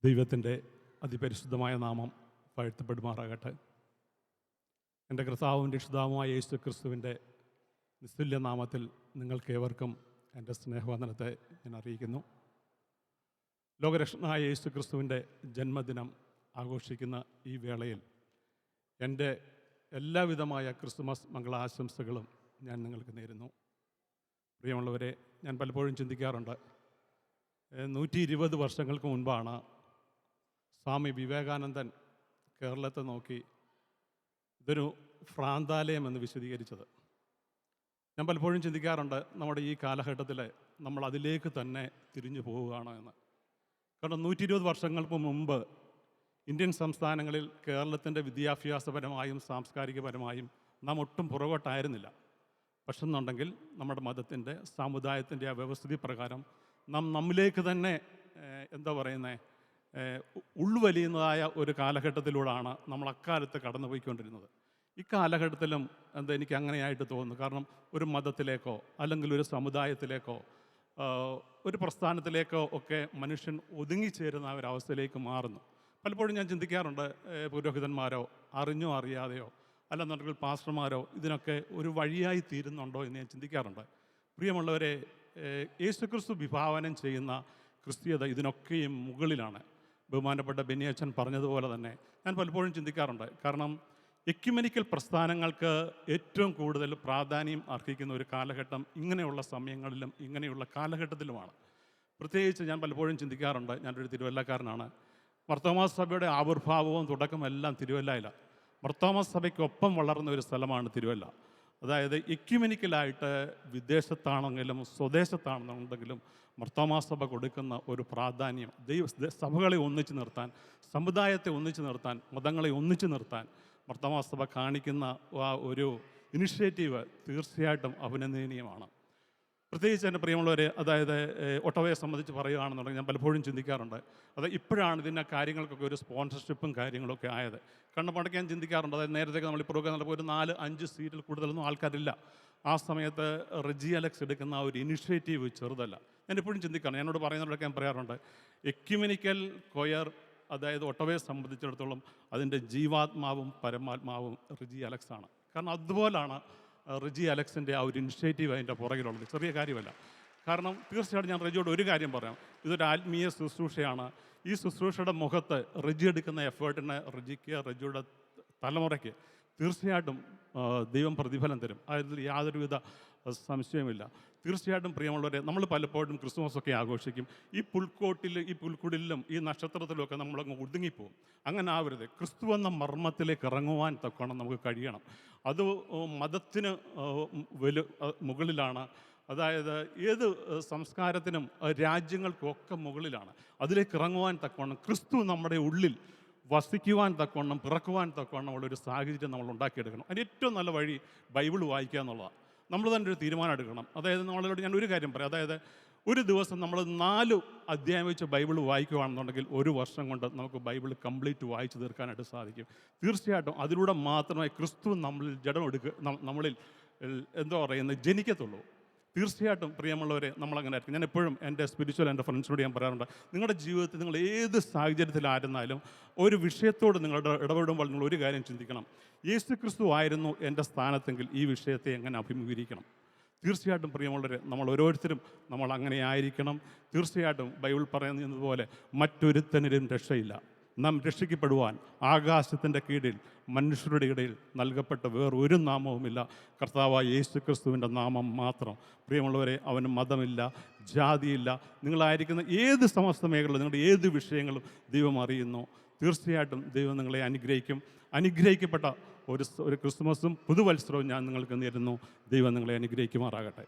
ദൈവത്തിൻ്റെ അതിപരിശുദ്ധമായ നാമം വാഴ്ത്തപ്പെടുമാറാകട്ടെ. എൻ്റെ കർത്താവും രക്ഷിതാവുമായ യേശു ക്രിസ്തുവിൻ്റെ നിസ്തുല്യ നാമത്തിൽ നിങ്ങൾക്കേവർക്കും എൻ്റെ സ്നേഹവന്ദനത്തെ ഞാൻ അറിയിക്കുന്നു. ലോകരക്ഷകനായ യേശു ക്രിസ്തുവിൻ്റെ ജന്മദിനം ആഘോഷിക്കുന്ന ഈ വേളയിൽ എൻ്റെ എല്ലാവിധമായ ക്രിസ്തുമസ് മംഗളാശംസകളും ഞാൻ നിങ്ങൾക്ക് നേരുന്നു. പ്രിയമുള്ളവരെ, ഞാൻ പലപ്പോഴും ചിന്തിക്കാറുണ്ട്, 120 വർഷങ്ങൾക്ക് മുൻപാണ് സ്വാമി വിവേകാനന്ദൻ കേരളത്തെ നോക്കി ഇതൊരു ഭ്രാന്താലയം എന്ന് വിശദീകരിച്ചത്. ഞാൻ പലപ്പോഴും ചിന്തിക്കാറുണ്ട്, നമ്മുടെ ഈ കാലഘട്ടത്തിൽ നമ്മൾ അതിലേക്ക് തന്നെ തിരിഞ്ഞു പോവുകയാണോ എന്ന്. കാരണം 120 വർഷങ്ങൾക്ക് മുമ്പ് ഇന്ത്യൻ സംസ്ഥാനങ്ങളിൽ കേരളത്തിൻ്റെ വിദ്യാഭ്യാസപരമായും സാംസ്കാരികപരമായും നാം ഒട്ടും പുറകോട്ടായിരുന്നില്ല. പക്ഷെ എന്നുണ്ടെങ്കിൽ നമ്മുടെ മതത്തിൻ്റെ സമുദായത്തിൻ്റെ ആ വ്യവസ്ഥിതി പ്രകാരം നാം നമ്മിലേക്ക് തന്നെ ഉൾവലിയുന്നതായ ഒരു കാലഘട്ടത്തിലൂടെയാണ് നമ്മൾ അക്കാലത്ത് കടന്നുപോയിക്കൊണ്ടിരുന്നത്. ഈ കാലഘട്ടത്തിലും എനിക്ക് അങ്ങനെയായിട്ട് തോന്നുന്നു. കാരണം ഒരു മതത്തിലേക്കോ അല്ലെങ്കിൽ ഒരു സമുദായത്തിലേക്കോ ഒരു പ്രസ്ഥാനത്തിലേക്കോ ഒക്കെ മനുഷ്യൻ ഒതുങ്ങിച്ചേരുന്ന ഒരവസ്ഥയിലേക്ക് മാറുന്നു. പലപ്പോഴും ഞാൻ ചിന്തിക്കാറുണ്ട്, പുരോഹിതന്മാരോ അറിഞ്ഞോ അറിയാതെയോ അല്ലെന്നുണ്ടെങ്കിൽ പാസ്റ്റർമാരോ ഇതിനൊക്കെ ഒരു വഴിയായി തീരുന്നുണ്ടോ എന്ന് ഞാൻ ചിന്തിക്കാറുണ്ട്. പ്രിയമുള്ളവരെ, യേശുക്രിസ്തു വിഭാവനം ചെയ്യുന്ന ക്രിസ്തീയത ഇതിനൊക്കെയും മുകളിലാണ്. ബഹുമാനപ്പെട്ട ബെന്നിയച്ചൻ പറഞ്ഞതുപോലെ തന്നെ ഞാൻ പലപ്പോഴും ചിന്തിക്കാറുണ്ട്. കാരണം എക്യുമെനിക്കൽ പ്രസ്ഥാനങ്ങൾക്ക് ഏറ്റവും കൂടുതൽ പ്രാധാന്യം അർഹിക്കുന്ന ഒരു കാലഘട്ടം ഇങ്ങനെയുള്ള സമയങ്ങളിലും ഇങ്ങനെയുള്ള കാലഘട്ടത്തിലുമാണ്. പ്രത്യേകിച്ച് ഞാൻ പലപ്പോഴും ചിന്തിക്കാറുണ്ട്, ഞാനൊരു തിരുവല്ലക്കാരനാണ്. മർത്തോമാ സഭയുടെ ആവിർഭാവവും തുടക്കമെല്ലാം തിരുവല്ലയിലാണ്. മർത്തോമാ സഭയ്ക്കൊപ്പം വളർന്ന ഒരു സ്ഥലമാണ് തിരുവല്ല. അതായത് എക്യുമെനിക്കലായിട്ട് വിദേശത്താണെങ്കിലും സ്വദേശത്താണെന്നുണ്ടെങ്കിലും മർത്തോമാ സഭ കൊടുക്കുന്ന ഒരു പ്രാധാന്യം, സഭകളെ ഒന്നിച്ചു നിർത്താൻ, സമുദായത്തെ ഒന്നിച്ചു നിർത്താൻ, മതങ്ങളെ ഒന്നിച്ചു നിർത്താൻ മർത്തോമാ സഭ കാണിക്കുന്ന ആ ഒരു ഇനിഷ്യേറ്റീവ് തീർച്ചയായിട്ടും അഭിനന്ദനീയമാണ്. പ്രത്യേകിച്ച് എൻ്റെ പ്രിയമുള്ളവരെ, അതായത് ഒട്ടോവയെ സംബന്ധിച്ച് പറയുകയാണെന്നുണ്ടെങ്കിൽ ഞാൻ പലപ്പോഴും ചിന്തിക്കാറുണ്ട്, അത് ഇപ്പോഴാണ് ഇതിൻ്റെ കാര്യങ്ങൾക്കൊക്കെ ഒരു സ്പോൺസർഷിപ്പും കാര്യങ്ങളൊക്കെ ആയത്. കാരണം പണ്ടൊക്കെ ഞാൻ ചിന്തിക്കാറുണ്ട്, അതായത് നേരത്തെ നമ്മൾ ഈ പ്രോഗ്രാം നടക്കുമ്പോൾ ഒരു 4-5 സീറ്റിൽ കൂടുതലൊന്നും ആൾക്കാരില്ല. ആ സമയത്ത് റെജി അലക്സ് എടുക്കുന്ന ആ ഒരു ഇനിഷ്യേറ്റീവ് ചെറുതല്ല. ഞാൻ എപ്പോഴും ചിന്തിക്കാറുണ്ട്, എന്നോട് പറയുന്നവരൊക്കെ ഞാൻ പറയാറുണ്ട്, എക്യുമെനിക്കൽ കൊയർ അതായത് ഒട്ടോവയെ സംബന്ധിച്ചിടത്തോളം അതിൻ്റെ ജീവാത്മാവും പരമാത്മാവും റെജി അലക്സ് ആണ്. കാരണം അതുപോലാണ് റെജി അലക്സിൻ്റെ ആ ഒരു ഇനിഷ്യേറ്റീവ് അതിൻ്റെ പുറകിലുള്ളത്. ചെറിയ കാര്യമല്ല. കാരണം തീർച്ചയായിട്ടും ഞാൻ റെജിയോട് ഒരു കാര്യം പറയാം, ഇതൊരു ആത്മീയ ശുശ്രൂഷയാണ്. ഈ ശുശ്രൂഷയുടെ മുഖത്ത് റെജി എടുക്കുന്ന എഫേർട്ടിന് റെജിയുടെ തലമുറയ്ക്ക് തീർച്ചയായിട്ടും ദൈവം പ്രതിഫലം തരും. അതിൽ യാതൊരുവിധ സംശയമില്ല. തീർച്ചയായിട്ടും പ്രിയമുള്ളവരെ, നമ്മൾ പലപ്പോഴും ക്രിസ്മസൊക്കെ ആഘോഷിക്കും. ഈ പുൽക്കുടിലും ഈ നക്ഷത്രത്തിലുമൊക്കെ നമ്മളങ്ങ് ഒതുങ്ങിപ്പോവും. അങ്ങനെ ആവരുത്. ക്രിസ്തു എന്ന മർമ്മത്തിലേക്ക് ഇറങ്ങുവാൻ തക്കവണ്ണം നമുക്ക് കഴിയണം. അത് മതത്തിന് മുകളിലാണ്. അതായത് ഏത് സംസ്കാരത്തിനും രാജ്യങ്ങൾക്കൊക്കെ മുകളിലാണ്. അതിലേക്ക് ഇറങ്ങുവാൻ തക്കവണ്ണം ക്രിസ്തു നമ്മുടെ ഉള്ളിൽ വസിക്കുവാൻ തക്കവണ്ണം, പിറക്കുവാൻ തക്കവണ്ണം ഉള്ളൊരു സാഹചര്യം നമ്മൾ ഉണ്ടാക്കിയെടുക്കണം. അതിന് ഏറ്റവും നല്ല വഴി ബൈബിൾ വായിക്കുക എന്നുള്ളതാണ്. നമ്മൾ തന്നെ ഒരു തീരുമാനം എടുക്കണം. അതായത് നമ്മളോട് ഞാൻ ഒരു കാര്യം പറയാം, അതായത് ഒരു ദിവസം നമ്മൾ 4 അധ്യായം വെച്ച് ബൈബിൾ വായിക്കുകയാണെന്നുണ്ടെങ്കിൽ 1 വർഷം കൊണ്ട് നമുക്ക് ബൈബിൾ കംപ്ലീറ്റ് വായിച്ചു തീർക്കാനായിട്ട് സാധിക്കും. തീർച്ചയായിട്ടും അതിലൂടെ മാത്രമേ ക്രിസ്തു നമ്മളിൽ നമ്മളിൽ ജനിക്കത്തുള്ളൂ. തീർച്ചയായിട്ടും പ്രിയമുള്ളവരെ, നമ്മളങ്ങനെ ആയിരിക്കും. ഞാൻ എപ്പോഴും എൻ്റെ എൻ്റെ ഫ്രണ്ട്സിനോട് ഞാൻ പറയാറുണ്ട്, നിങ്ങളുടെ ജീവിതത്തിൽ നിങ്ങൾ ഏത് സാഹചര്യത്തിലായിരുന്നാലും ഒരു വിഷയത്തോട് നിങ്ങളുടെ ഇടപെടുമ്പോൾ നിങ്ങൾ ഒരു കാര്യം ചിന്തിക്കണം, യേശു ക്രിസ്തു ആയിരുന്നു എൻ്റെ സ്ഥാനത്തെങ്കിൽ ഈ വിഷയത്തെ എങ്ങനെ അഭിമുഖീകരിക്കണം. തീർച്ചയായിട്ടും പ്രിയമുള്ളവരെ, നമ്മൾ ഓരോരുത്തരും നമ്മൾ അങ്ങനെ ആയിരിക്കണം. തീർച്ചയായിട്ടും ബൈബിൾ പറയുന്നതുപോലെ മറ്റൊരുത്തനിലും രക്ഷയില്ല. നാം രക്ഷിക്കപ്പെടുവാൻ ആകാശത്തിൻ്റെ കീഴിൽ മനുഷ്യരുടെ ഇടയിൽ നൽകപ്പെട്ട വേറൊരു നാമവുമില്ല, കർത്താവായ യേശു ക്രിസ്തുവിൻ്റെ നാമം മാത്രം. പ്രിയമുള്ളവരെ, അവന് മതമില്ല, ജാതിയില്ല. നിങ്ങളായിരിക്കുന്ന ഏത് സമസ്ത മേഖലയിലും നിങ്ങളുടെ ഏത് വിഷയങ്ങളും ദൈവം അറിയുന്നു. തീർച്ചയായിട്ടും ദൈവം നിങ്ങളെ അനുഗ്രഹിക്കും. അനുഗ്രഹിക്കപ്പെട്ട ഒരു ക്രിസ്മസും പുതുവത്സരവും ഞാൻ നിങ്ങൾക്ക് നേരുന്നു. ദൈവം നിങ്ങളെ അനുഗ്രഹിക്കുമാറാകട്ടെ.